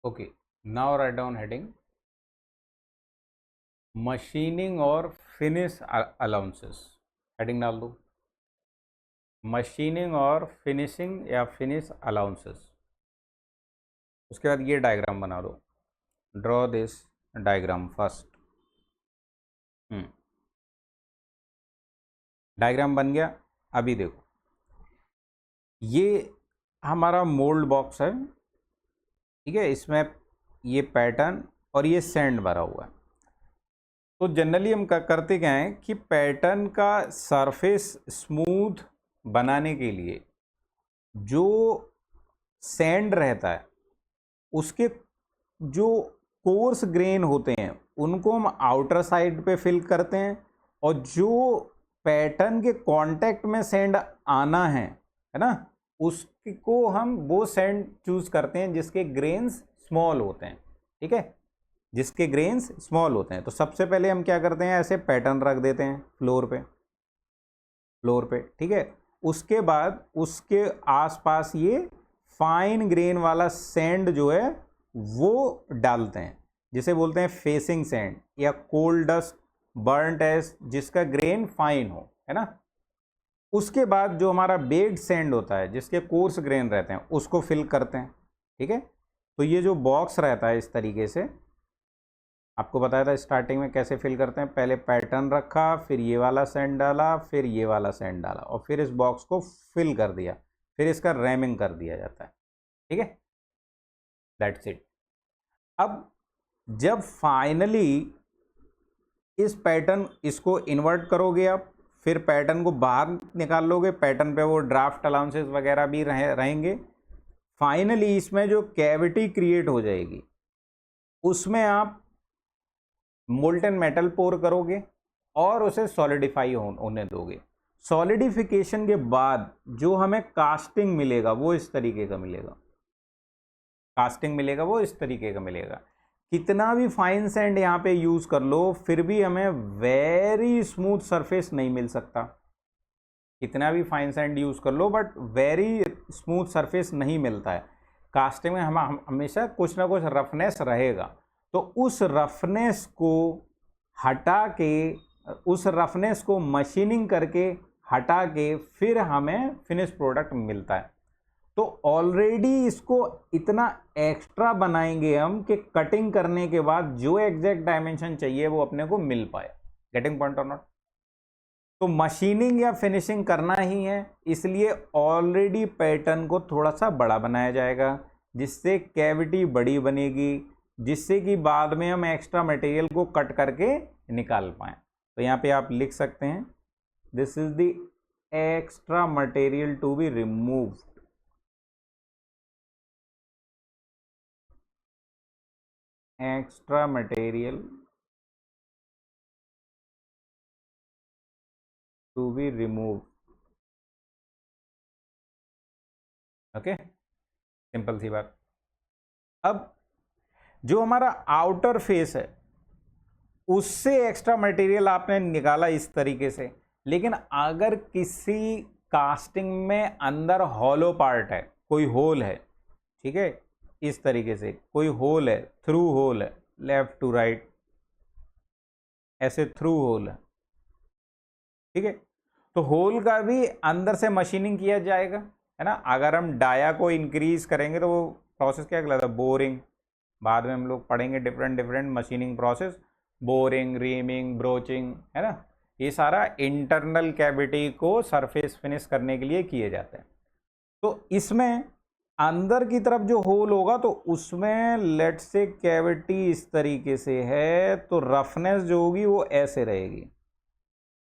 Okay, now write down heading machining और finish allowances. Heading डाल दो मशीनिंग और फिनिशिंग या फिनिश अलाउंसेस। उसके बाद ये डायग्राम बना दो, draw this diagram first. Diagram बन गया। अभी देखो, ये हमारा मोल्ड बॉक्स है, ठीक है। इसमें ये पैटर्न और ये सैंड भरा हुआ है। तो जनरली हम करते क्या है कि पैटर्न का सरफेस स्मूथ बनाने के लिए जो सैंड रहता है उसके जो कोर्स ग्रेन होते हैं उनको हम आउटर साइड पे फिल करते हैं, और जो पैटर्न के कांटेक्ट में सैंड आना है ना, उसको हम वो सैंड चूज करते हैं जिसके ग्रेन्स स्मॉल होते हैं, ठीक है, जिसके ग्रेन्स स्मॉल होते हैं। तो सबसे पहले हम क्या करते हैं, ऐसे पैटर्न रख देते हैं फ्लोर पे, ठीक है। उसके बाद उसके आसपास ये फाइन ग्रेन वाला सैंड जो है वो डालते हैं, जिसे बोलते हैं फेसिंग सैंड या कोल डस्ट, बर्न्ट एश, जिसका ग्रेन फाइन हो, है ना। उसके बाद जो हमारा बेक्ड सैंड होता है जिसके कोर्स ग्रेन रहते हैं उसको फिल करते हैं, ठीक है। तो ये जो बॉक्स रहता है इस तरीके से, आपको बताया था स्टार्टिंग में कैसे फिल करते हैं। पहले पैटर्न रखा, फिर ये वाला सैंड डाला, फिर ये वाला सैंड डाला, और फिर इस बॉक्स को फिल कर दिया, फिर इसका रैमिंग कर दिया जाता है, ठीक है। That's it. अब जब फाइनली इस पैटर्न इसको इन्वर्ट करोगे आप, फिर पैटर्न को बाहर निकाल लोगे, पैटर्न पे वो ड्राफ्ट अलाउंसेस वगैरह भी रहेंगे। फाइनली इसमें जो कैविटी क्रिएट हो जाएगी उसमें आप मोल्टन मेटल पोर करोगे और उसे सॉलिडिफाई होने दोगे। सॉलिडिफिकेशन के बाद जो हमें कास्टिंग मिलेगा वो इस तरीके का मिलेगा, वो इस तरीके का मिलेगा। कितना भी फाइन सैंड यहाँ पे यूज कर लो फिर भी हमें वेरी स्मूथ सरफेस नहीं मिल सकता। कितना भी फाइन सैंड यूज कर लो बट वेरी स्मूथ सरफेस नहीं मिलता है। कास्टिंग में हम हमेशा कुछ ना कुछ रफनेस रहेगा। तो उस रफनेस को हटा के, उस रफनेस को मशीनिंग करके हटा के फिर हमें फिनिश प्रोडक्ट मिलता है। तो ऑलरेडी इसको इतना एक्स्ट्रा बनाएंगे हम कि कटिंग करने के बाद जो एग्जैक्ट डायमेंशन चाहिए वो अपने को मिल पाए। गेटिंग पॉइंट और नॉट? तो मशीनिंग या फिनिशिंग करना ही है, इसलिए ऑलरेडी पैटर्न को थोड़ा सा बड़ा बनाया जाएगा जिससे कैविटी बड़ी बनेगी, जिससे कि बाद में हम एक्स्ट्रा मटेरियल को कट करके निकाल पाएं। तो यहाँ पे आप लिख सकते हैं this is the extra material to be removed. Extra material to be remove. Okay, simple सी बात। अब जो हमारा आउटर फेस है उससे एक्स्ट्रा मटेरियल आपने निकाला इस तरीके से, लेकिन अगर किसी कास्टिंग में अंदर हॉलो पार्ट है, कोई होल है, ठीक है, इस तरीके से कोई होल है, थ्रू होल है, लेफ्ट टू राइट ऐसे थ्रू होल है, ठीक है। तो होल का भी अंदर से मशीनिंग किया जाएगा, है ना। अगर हम डाया को इंक्रीज करेंगे तो वो प्रोसेस क्या कहलाता है, बोरिंग। बाद में हम लोग पढ़ेंगे different machining process, boring, reaming, broaching, है ना। ये सारा इंटरनल कैविटी को सरफेस फिनिश करने के लिए किए जाते हैं। तो इसमें अंदर की तरफ जो होल होगा तो उसमें लेट से कैविटी इस तरीके से है तो रफनेस जो होगी वो ऐसे रहेगी,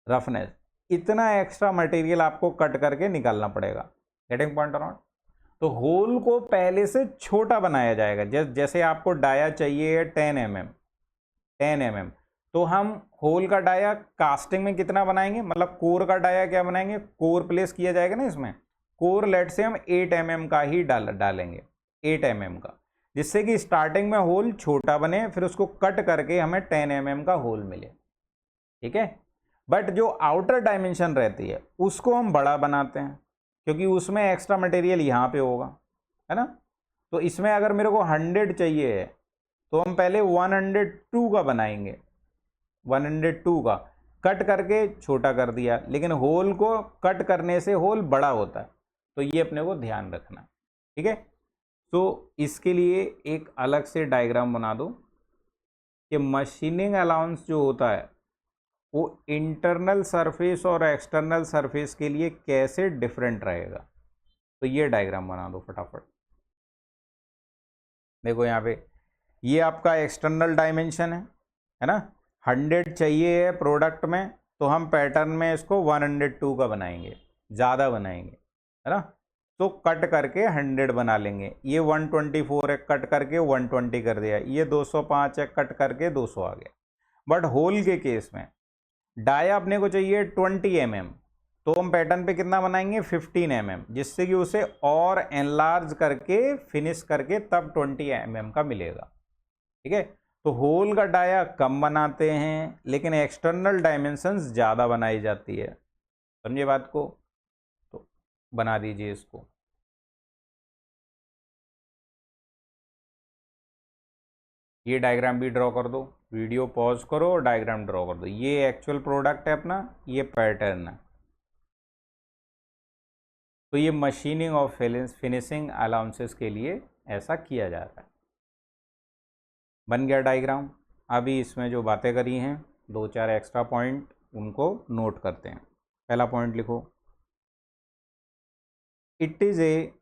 रफनेस। इतना एक्स्ट्रा मटेरियल आपको कट करके निकालना पड़ेगा। गेटिंग पॉइंट और नॉट? तो होल को पहले से छोटा बनाया जाएगा। जैसे आपको डाया चाहिए 10 mm, तो हम होल का डाया कास्टिंग में कितना बनाएंगे, मतलब कोर का डाया क्या बनाएंगे, कोर प्लेस किया जाएगा ना इसमें, कोर लेट से हम 8 mm का ही डालेंगे, 8 mm का, जिससे कि स्टार्टिंग में होल छोटा बने, फिर उसको कट करके हमें 10 mm का होल मिले, ठीक है। बट जो आउटर डायमेंशन रहती है उसको हम बड़ा बनाते हैं क्योंकि उसमें एक्स्ट्रा मटेरियल यहाँ पे होगा, है ना। तो इसमें अगर मेरे को 100 चाहिए है तो हम पहले 102 का बनाएंगे, 102 का कट करके छोटा कर दिया, लेकिन होल को कट करने से होल बड़ा होता है, तो ये अपने को ध्यान रखना, ठीक है। तो इसके लिए एक अलग से डायग्राम बना दो कि मशीनिंग अलाउंस जो होता है वो इंटरनल सरफेस और एक्सटर्नल सरफेस के लिए कैसे डिफरेंट रहेगा। तो ये डायग्राम बना दो फटाफट। देखो यहाँ पे ये आपका एक्सटर्नल डायमेंशन है ना, 100 चाहिए है प्रोडक्ट में, तो हम पैटर्न में इसको 102 का बनाएंगे, ज़्यादा बनाएंगे, है ना। तो कट करके 100 बना लेंगे। ये 124 है, कट करके 120 कर दिया। ये 205 है, कट करके 200 आ गया। बट होल के केस में डाया अपने को चाहिए 20 mm, तो हम पैटर्न पे कितना बनाएंगे 15 mm, जिससे कि उसे और एनलार्ज करके फिनिश करके तब 20 mm का मिलेगा, ठीक है। तो होल का डाया कम बनाते हैं, लेकिन एक्सटर्नल डायमेंशंस ज़्यादा बनाई जाती है, समझे बात को। तो बना दीजिए इसको। ये डायग्राम भी ड्रॉ कर दो, वीडियो पॉज करो और डायग्राम ड्रॉ कर दो। ये एक्चुअल प्रोडक्ट है अपना, ये पैटर्न है। तो ये मशीनिंग और फिनिशिंग अलाउंसेस के लिए ऐसा किया जाता है। बन गया डायग्राम। अभी इसमें जो बातें करी हैं, 2-4 एक्स्ट्रा पॉइंट उनको नोट करते हैं। पहला पॉइंट लिखो, it is a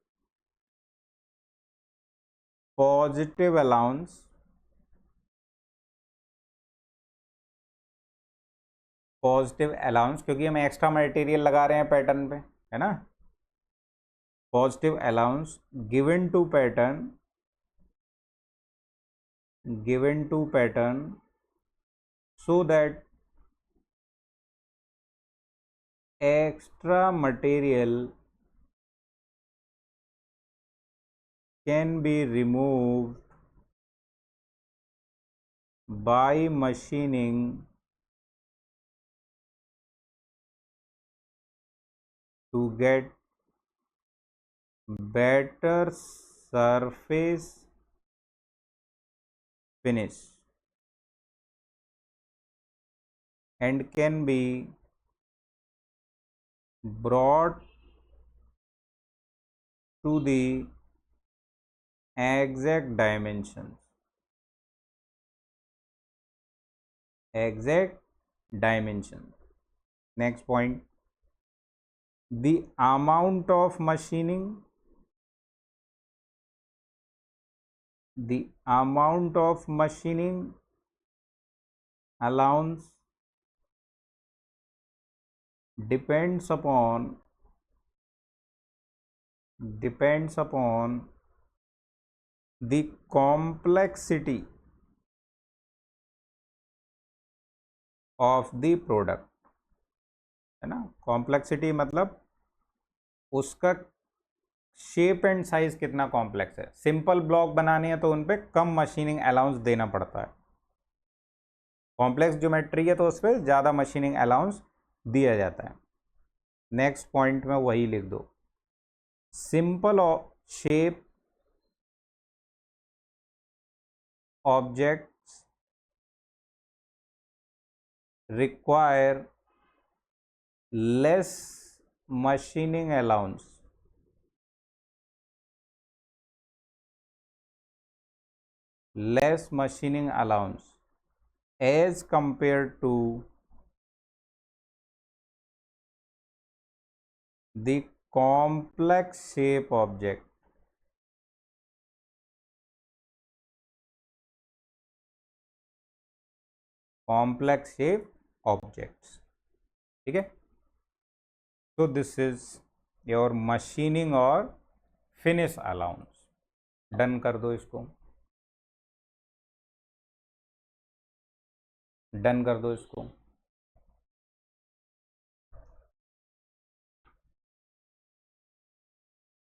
positive allowance, positive allowance क्योंकि हम एक्स्ट्रा मटेरियल लगा रहे हैं पैटर्न पे, है ना। Positive allowance given to pattern, given to pattern so that extra material can be removed by machining to get better surface finish and can be brought to the exact dimensions, exact dimension. Next point, the amount of machining, the amount of machining allowance depends upon the complexity of the product, है ना। Complexity मतलब उसका shape and size कितना complex है। Simple block बनाने हैं तो उन पे कम मशीनिंग अलाउंस देना पड़ता है, कॉम्प्लेक्स ज्योमेट्री है तो उस पर ज़्यादा मशीनिंग अलाउंस दिया जाता है। नेक्स्ट पॉइंट में वही लिख दो, simple shape objects require less machining allowance, as compared to the complex shape object, complex shape objects, ठीक है। तो दिस इज योर मशीनिंग और फिनिश अलाउंस। डन कर दो इसको, डन कर दो इसको।